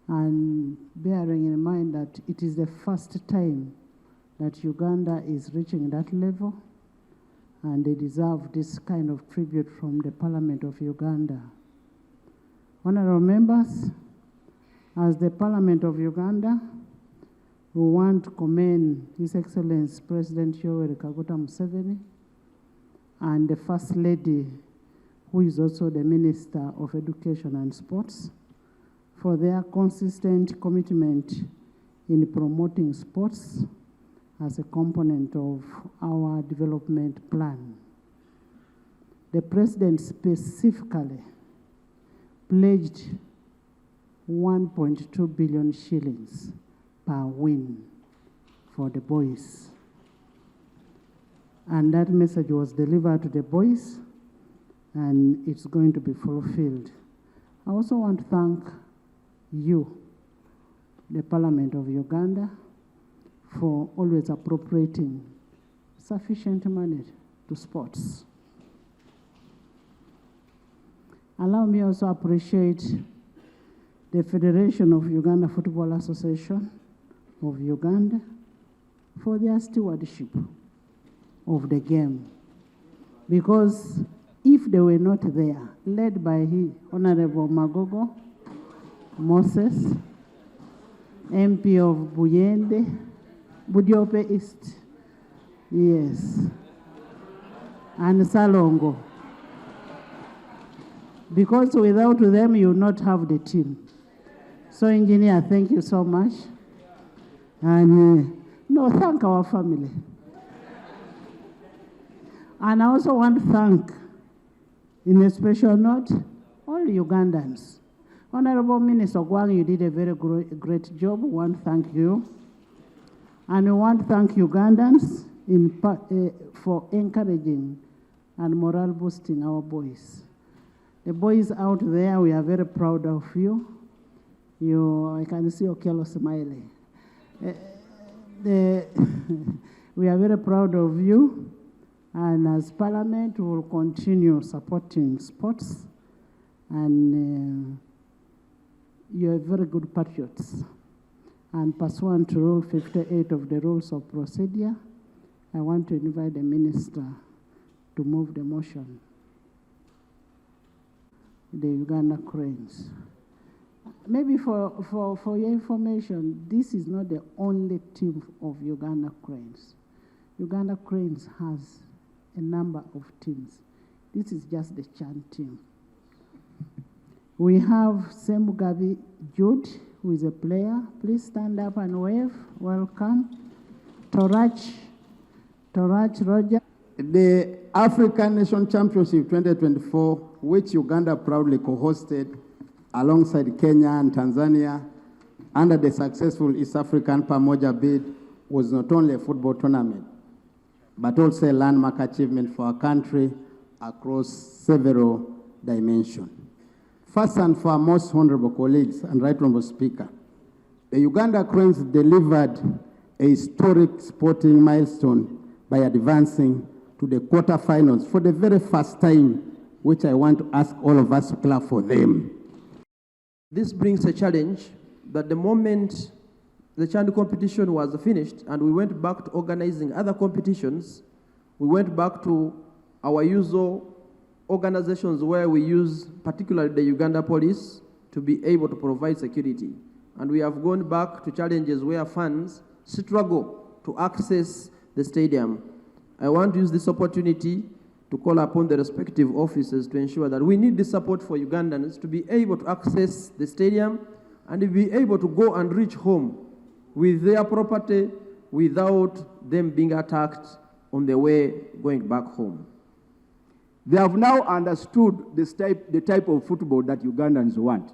and bearing in mind that it is the first time that Uganda is reaching that level, and they deserve this kind of tribute from the Parliament of Uganda. Honorable members, as the Parliament of Uganda, we want to commend His Excellency President Yoweri Kaguta Museveni and the First Lady, who is also the Minister of Education and Sports, for their consistent commitment in promoting sports as a component of our development plan. The President specifically pledged 1.2 billion shillings per win for the boys. And that message was delivered to the boys, and it's going to be fulfilled. I also want to thank you, the Parliament of Uganda, for always appropriating sufficient money to sports. Allow me also appreciate the Federation of Uganda Football Association of Uganda for their stewardship of the game. Because if they were not there, led by Honorable Magogo Moses, MP of Buyende, Budiope East, yes, and Salongo. Because without them, you will not have the team. So, Engineer, thank you so much. And no, thank our family. And I also want to thank, in a special note, all Ugandans. Honorable Minister Gwang, you did a very great job. We want to thank you. And we want to thank Ugandans for encouraging and morale boosting our boys. The boys out there, we are very proud of you. I can see Okello smiling. We are very proud of you. And as Parliament, we will continue supporting sports. And you're very good patriots. And pursuant to Rule 58 of the Rules of Procedure, I want to invite the Minister to move the motion. The Uganda Cranes. Maybe for your information, this is not the only team of Uganda Cranes. Uganda Cranes has a number of teams. This is just the Chan team. We have Semugabi Jude, who is a player. Please stand up and wave. Welcome. Torach Roger. The African Nation Championship 2024, which Uganda proudly co-hosted alongside Kenya and Tanzania under the successful East African Pamoja bid, was not only a football tournament, but also a landmark achievement for our country across several dimensions. First and foremost, honorable colleagues and right honorable speaker, the Uganda Cranes delivered a historic sporting milestone by advancing to the quarterfinals for the very first time, which I want to ask all of us to clap for them. This brings a challenge that the moment the Chan competition was finished and we went back to organizing other competitions, we went back to our usual organizations where we use particularly the Uganda Police to be able to provide security. And we have gone back to challenges where fans struggle to access the stadium. I want to use this opportunity to call upon the respective officers to ensure that we need the support for Ugandans to be able to access the stadium and to be able to go and reach home with their property without them being attacked on the way going back home. They have now understood the type of football that Ugandans want.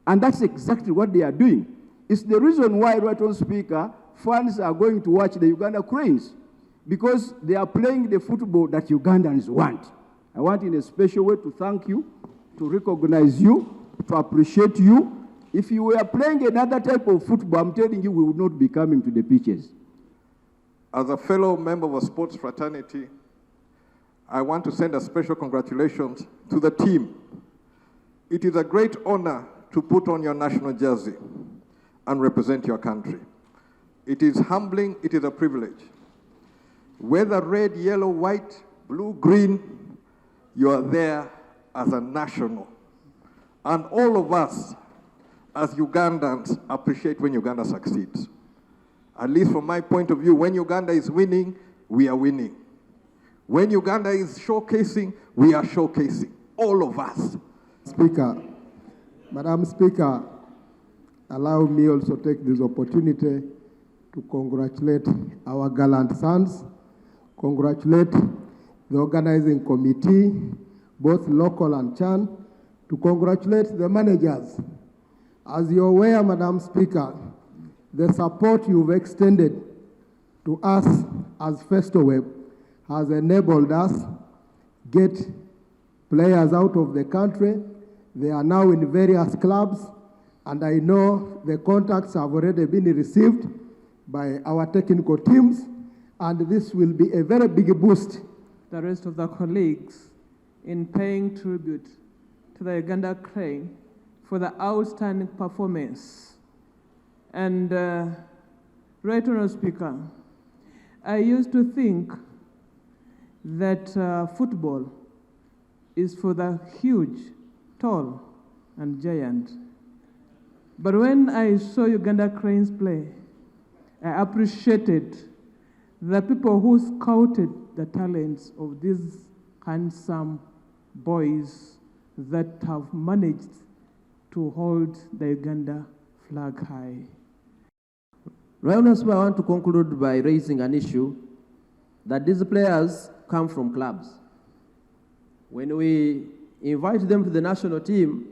And that's exactly what they are doing. It's the reason why, right on speaker, fans are going to watch the Uganda Cranes, because they are playing the football that Ugandans want. I want in a special way to thank you, to recognize you, to appreciate you. If you were playing another type of football, I'm telling you, we would not be coming to the pitches. As a fellow member of a sports fraternity, I want to send a special congratulations to the team. It is a great honor to put on your national jersey and represent your country. It is humbling, it is a privilege. Whether red, yellow, white, blue, green, you are there as a national. And all of us, as Ugandans, appreciate when Uganda succeeds. At least from my point of view, when Uganda is winning, we are winning. When Uganda is showcasing, we are showcasing. All of us. Speaker, Madam Speaker, allow me also take this opportunity to congratulate our gallant sons, congratulate the organizing committee, both local and CHAN, to congratulate the managers. As you're aware, Madam Speaker, the support you've extended to us as Festoweb has enabled us get players out of the country. They are now in various clubs, and I know the contacts have already been received by our technical teams, and this will be a very big boost. The rest of the colleagues in paying tribute to the Uganda Crane for the outstanding performance. And Right Honourable Speaker, I used to think that football is for the huge, tall, and giant. But when I saw Uganda Cranes play, I appreciated the people who scouted the talents of these handsome boys that have managed to hold the Uganda flag high. Right, I want to conclude by raising an issue that these players come from clubs. When we invite them to the national team,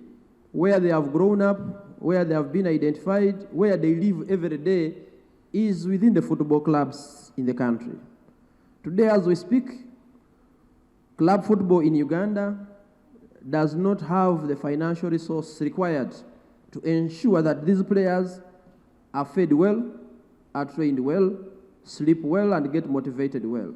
where they have grown up, where they have been identified, where they live every day, is within the football clubs in the country. Today, as we speak, club football in Uganda does not have the financial resource required to ensure that these players are fed well, are trained well, sleep well, and get motivated well.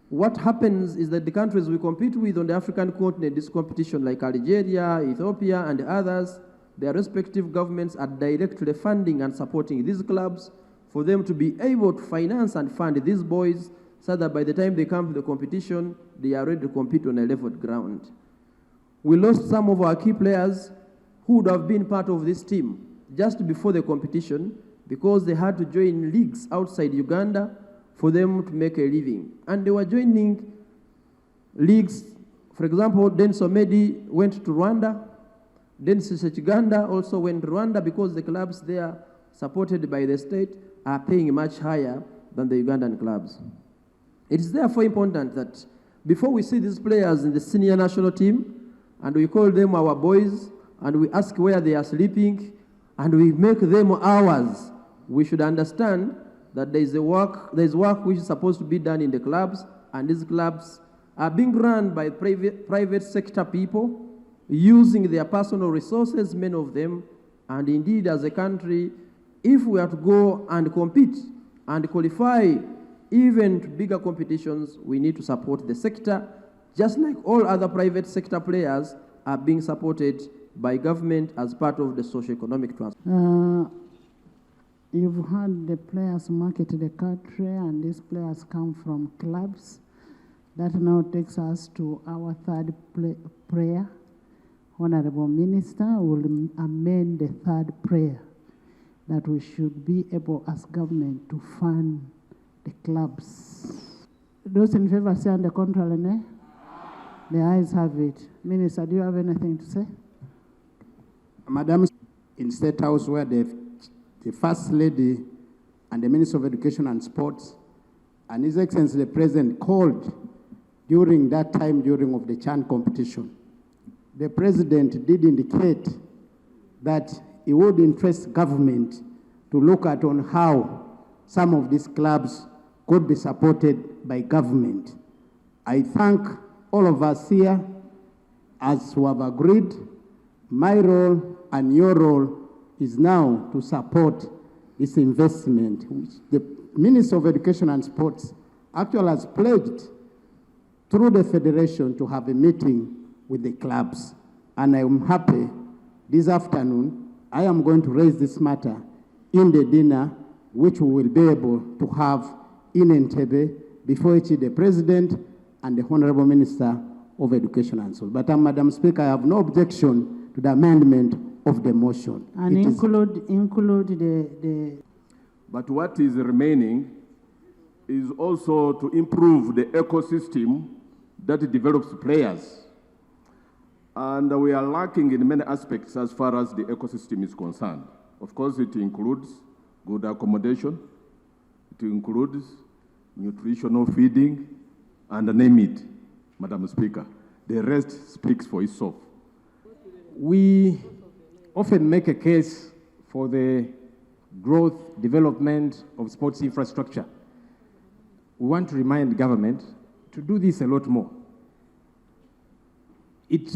What happens is that the countries we compete with on the African continent, this competition like Algeria, Ethiopia, and others, their respective governments are directly funding and supporting these clubs for them to be able to finance and fund these boys so that by the time they come to the competition, they are ready to compete on a leveled ground. We lost some of our key players who would have been part of this team just before the competition because they had to join leagues outside Uganda for them to make a living. And they were joining leagues. For example, Denso Medi went to Rwanda. Denso Uganda also went to Rwanda because the clubs there, supported by the state, are paying much higher than the Ugandan clubs. It is therefore important that before we see these players in the senior national team, and we call them our boys, and we ask where they are sleeping, and we make them ours, we should understand that there is work which is supposed to be done in the clubs, and these clubs are being run by private sector people using their personal resources, many of them, and indeed as a country, if we are to go and compete and qualify even to bigger competitions, we need to support the sector, just like all other private sector players are being supported by government as part of the socio-economic transformation. You've had the players market the country, and these players come from clubs. That now takes us to our third prayer. Honorable Minister will amend the third prayer that we should be able as government to fund the clubs. Those in favor say on the contrary, nay? The ayes have it. Minister, do you have anything to say? Madam, in State House where the First Lady and the Minister of Education and Sports and His Excellency the President called during that time during of the CHAN competition. The President did indicate that he would interest government to look at on how some of these clubs could be supported by government. I thank all of us here as who have agreed. My role and your role is now to support this investment, which the Minister of Education and Sports actually has pledged through the Federation to have a meeting with the clubs. And I'm happy this afternoon, I am going to raise this matter in the dinner, which we will be able to have in Entebbe before the President and the Honorable Minister of Education and so. But Madam Speaker, I have no objection to the amendment of the motion. And include the... But what is remaining is also to improve the ecosystem that develops players. And we are lacking in many aspects as far as the ecosystem is concerned. Of course, it includes good accommodation, it includes nutritional feeding, and name it, Madam Speaker. The rest speaks for itself. We often make a case for the growth, development of sports infrastructure. We want to remind government to do this a lot more. It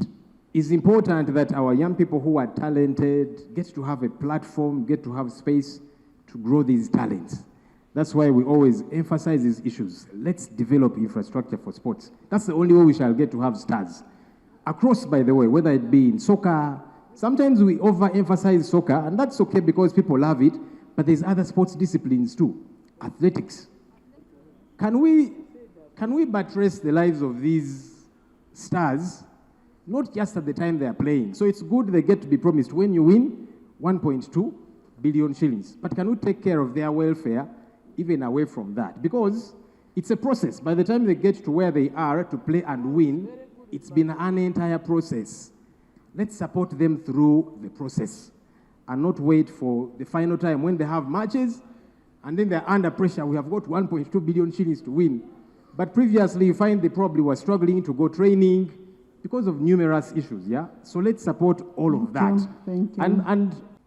is important that our young people who are talented get to have a platform, get to have space to grow these talents. That's why we always emphasize these issues. Let's develop infrastructure for sports. That's the only way we shall get to have stars. Across, by the way, whether it be in soccer, sometimes we overemphasize soccer, and that's okay because people love it, but there's other sports disciplines too. Athletics. Can we buttress the lives of these stars, not just at the time they are playing? So it's good they get to be promised when you win 1.2 billion shillings. But can we take care of their welfare even away from that? Because it's a process. By the time they get to where they are to play and win, it's been an entire process. Let's support them through the process and not wait for the final time when they have matches and then they're under pressure. We have got 1.2 billion shillings to win. But previously, you find they probably were struggling to go training because of numerous issues, yeah? So let's support all of that. Thank you. And